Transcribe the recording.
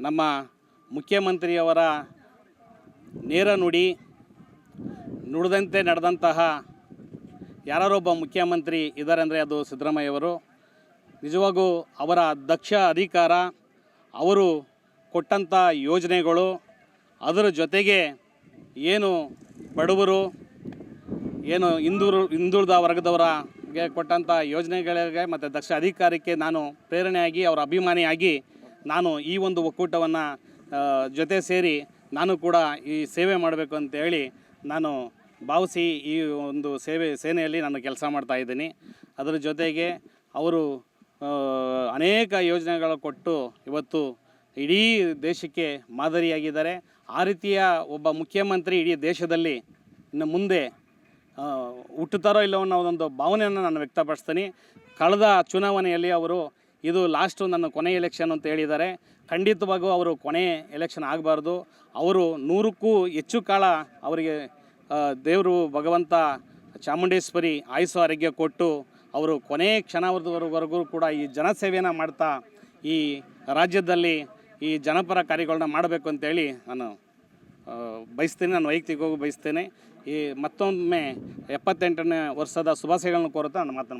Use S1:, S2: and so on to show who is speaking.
S1: ನಮ್ಮ ಮುಖ್ಯಮಂತ್ರಿಯವರ ನೇರ ನುಡಿದಂತೆ ನಡೆದಂತಹ ಯಾರೊಬ್ಬ ಮುಖ್ಯಮಂತ್ರಿ ಇದ್ದಾರೆ ಅಂದರೆ ಅದು ಸಿದ್ದರಾಮಯ್ಯವರು. ನಿಜವಾಗೂ ಅವರ ದಕ್ಷ ಅಧಿಕಾರ, ಅವರು ಕೊಟ್ಟಂಥ ಯೋಜನೆಗಳು, ಅದರ ಜೊತೆಗೆ ಏನು ಬಡವರು, ಏನು ಹಿಂದುಳಿದ ವರ್ಗದವರಿಗೆ ಕೊಟ್ಟಂಥ ಯೋಜನೆಗಳಿಗೆ ಮತ್ತು ದಕ್ಷ ಅಧಿಕಾರಕ್ಕೆ ನಾನು ಪ್ರೇರಣೆಯಾಗಿ ಅವರ ಅಭಿಮಾನಿಯಾಗಿ ನಾನು ಈ ಒಂದು ಒಕ್ಕೂಟವನ್ನು ಜೊತೆ ಸೇರಿ ನಾನು ಕೂಡ ಈ ಸೇವೆ ಮಾಡಬೇಕು ಅಂತೇಳಿ ನಾನು ಭಾವಿಸಿ ಈ ಒಂದು ಸೇನೆಯಲ್ಲಿ ನಾನು ಕೆಲಸ ಮಾಡ್ತಾಯಿದ್ದೀನಿ. ಅದರ ಜೊತೆಗೆ ಅವರು ಅನೇಕ ಯೋಜನೆಗಳು ಕೊಟ್ಟು ಇವತ್ತು ಇಡೀ ದೇಶಕ್ಕೆ ಮಾದರಿಯಾಗಿದ್ದಾರೆ. ಆ ರೀತಿಯ ಒಬ್ಬ ಮುಖ್ಯಮಂತ್ರಿ ಇಡೀ ದೇಶದಲ್ಲಿ ಇನ್ನು ಮುಂದೆ ಹುಟ್ಟುತ್ತಾರೋ ಇಲ್ಲವೋ ಅನ್ನೋ ಒಂದು ಭಾವನೆಯನ್ನು ನಾನು ವ್ಯಕ್ತಪಡಿಸ್ತೀನಿ. ಕಳೆದ ಚುನಾವಣೆಯಲ್ಲಿ ಅವರು ಇದು ಲಾಸ್ಟು ನನ್ನ ಕೊನೆ ಎಲೆಕ್ಷನ್ ಅಂತ ಹೇಳಿದ್ದಾರೆ. ಖಂಡಿತವಾಗೂ ಅವರು ಕೊನೆ ಎಲೆಕ್ಷನ್ ಆಗಬಾರ್ದು. ಅವರು 100ಕ್ಕೂ ಹೆಚ್ಚು ಕಾಲ ಅವರಿಗೆ ದೇವರು ಭಗವಂತ ಚಾಮುಂಡೇಶ್ವರಿ ಆಯುಸ್ಸು ಆರೋಗ್ಯ ಕೊಟ್ಟು ಅವರು ಕೊನೆ ಕ್ಷಣವರೆಗೂ ಕೂಡ ಈ ಜನಸೇವೆಯನ್ನು ಮಾಡ್ತಾ ಈ ರಾಜ್ಯದಲ್ಲಿ ಈ ಜನಪರ ಕಾರ್ಯಗಳನ್ನ ಮಾಡಬೇಕು ಅಂತೇಳಿ ನಾನು ಬಯಸ್ತೀನಿ. ನಾನು ವೈಯಕ್ತಿಕವಾಗಿ ಬಯಸ್ತೇನೆ. ಈ ಮತ್ತೊಮ್ಮೆ 78ನೇ ವರ್ಷದ ಶುಭಾಶಯಗಳನ್ನು ಕೋರುತ್ತಾ ನಾನು ಮಾತನ್ನು